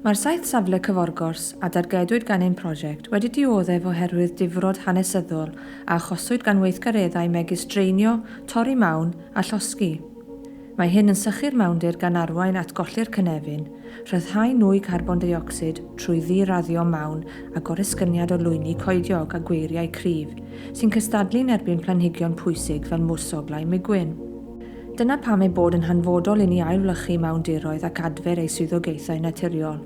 Mae'r 7 safle cyforgors a dargedwyd gan ein prosiect wedi dioddef oherwydd difrod hanesyddol a achoswyd gan weithgareddau megis dreinio, torri mawn a llosgi. Mae hyn yn sychu'r mewndir gan arwain at golli'r cynefin, rhyddhau nwy carbon dioxid trwy ddiraddio mawn a goresgyniad o lwyni coediog a gweiriau cryf, sy'n cystadlu'n erbyn planhigion pwysig fel mwsoglau migwyn. Dyna pam ei bod yn hanfodol i ni ailwlychu mewndiroedd ac adfer ei swyddogaethau naturiol.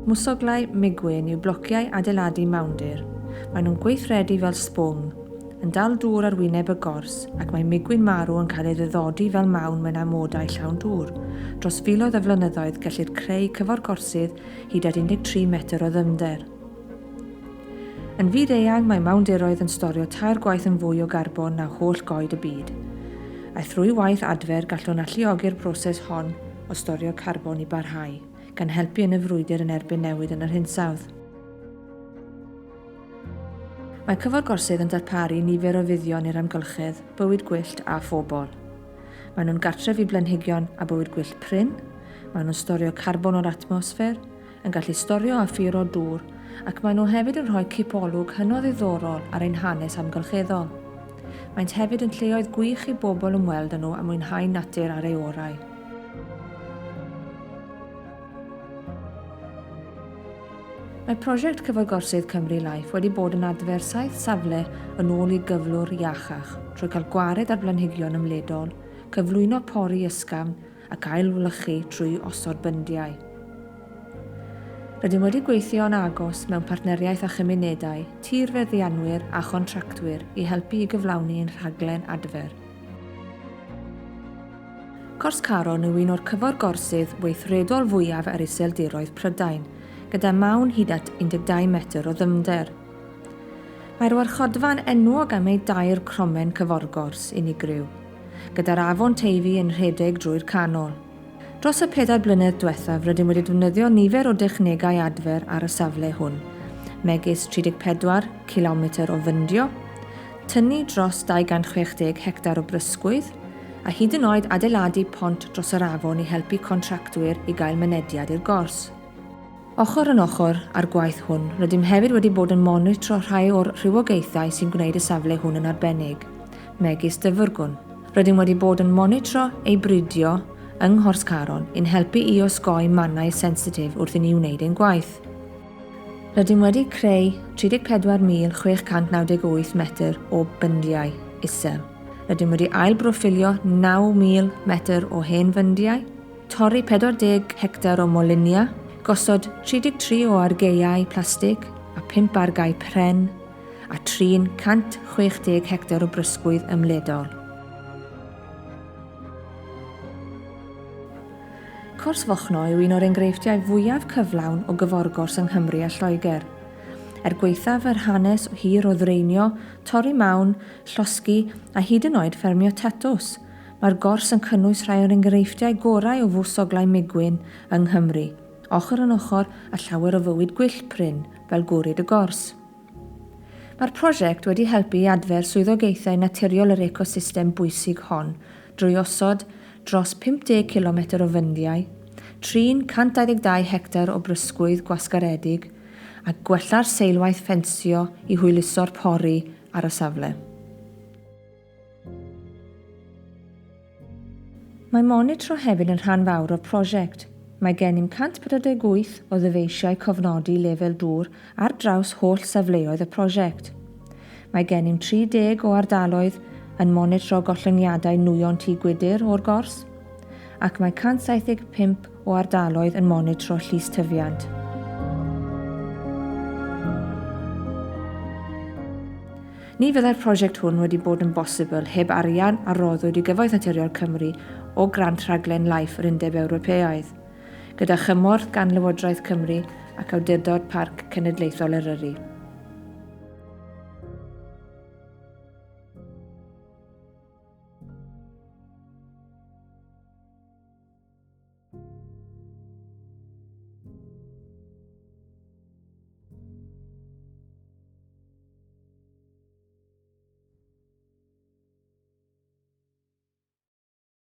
Mwsoglau migwyn yw blociau adeiladu mewndir. Maen nhw'n gweithredu fel sbwng, yn dal dŵr ar wyneb y gors ac mae migwyn marw yn cael ei ddiddodi fel mawn mewn amodau llawn dŵr. Dros filoedd o flynyddoedd gellir creu cyforgorsydd hyd at 13 metr o ddyfnder. Yn fyd-eang mae mewndiroedd yn storio 3 gwaith yn fwy o garbon na holl goed y byd. A thrwy waith adfer gallwn alluogi'r broses hon o storio carbon i barhau, gan helpu yn y frwydr yn erbyn newid yn yr hinsawdd. Mae cyforgorsydd yn darparu nifer o fuddion i'r amgylchedd, bywyd gwyllt a phobl. Maen nhw'n gartref i blanhigion a bywyd gwyllt prin, maen nhw'n storio carbon o'r atmosffer, yn gallu storio a ffuro dŵr, ac maen nhw hefyd yn rhoi cipolwg hynod ddiddorol ar ein hanes amgylcheddol. Maent hefyd yn lleoedd gwych i bobl ymweld â nhw a mwynhau natur ar ei orau. Mae prosiect Cyforgorsydd Cymru LIFE wedi bod yn adfer 7 safle yn ôl i gyflwr iachach, trwy cael gwared ar blanhigion ymledol, cyflwyno pori ysgafn ac ailwlychu trwy osod byndiau. Rydym wedi gweithio yn agos mewn partneriaeth â chymunedau, tirfeddianwyr a chontractwyr i helpu i gyflawni ein rhaglen adfer. Cors Caron yw un o'r cyforgorsydd weithredol fwyaf ar iseldiroedd Prydain, gyda mawn hyd at 12 metr o ddyfnder. Mae'r warchodfa'n enwog am ei 2 cromen cyforgors unigryw, gyda'r afon Teifi yn rhedeg drwy'r canol. Dros y 4 blynedd diwethaf rydym wedi defnyddio nifer o dechnegau adfer ar y safle hwn, megis 34 km o fyndio, tynnu dros 260 hectar o brysgwydd, a hyd yn oed adeiladu pont dros yr afon i helpu contractwyr i gael mynediad i'r gors. Ochr yn ochr ar gwaith hwn, rydym hefyd wedi bod yn monitro rhai o'r rhywogaethau sy'n gwneud y safle hwn yn arbennig, megis dyfyrgwn. Rydym wedi bod yn monitro ei bridio yng Nghors Caron i'n helpu i osgoi mannau sensitif wrth i ni wneud ein gwaith. Rydym wedi creu 34,698 metr o byndiau isel. Rydym wedi ailbroffilio 9,000 metr o hen fyndiau, torri 40 hectar o molinia, gosod 33 o argeiau plastig a 5 argau pren, a trin 160 hectar o brysgwydd ymledol. Cors Fochno yw un o'r enghreifftiau fwyaf cyflawn o gyforgors yng Nghymru a Lloegr. Gweithaf yr hanes hir o ddreinio, torri mawn, llosgi a hyd yn oed ffermio tatws, mae'r gors yn cynnwys rhai o'r enghreifftiau gorau o fwsoglau migwyn yng Nghymru, ochr yn ochr a llawer o fywyd gwyllt prin fel gwryd y gors. Mae'r prosiect wedi helpu i adfer swyddogaethau naturiol yr ecosystem bwysig hon drwy osod dros 50 km o fyndiau, trin 122 hectar o brysgwydd gwasgaredig a gwella'r seilwaith ffensio i hwyluso'r pori ar y safle. Mae monitro hefyd yn rhan fawr o'r prosiect. Mae gennym 148 o ddyfeisiau cofnodi lefel dŵr ar draws holl safleoedd y prosiect. Mae gennym 30 o ardaloedd yn monitro gollyngiadau nwyon tŷ gwydr o'r gors, ac mae 175 o ardaloedd yn monitro llys tyfiant. Ni fyddai'r prosiect hwn wedi bod yn bosibl heb arian a roddwyd i Gyfoeth Naturiol Cymru o grant rhaglen LIFE yr Undeb Ewropeaidd, gyda chymorth gan Lywodraeth Cymru ac Awdurdod Parc Cenedlaethol Eryri.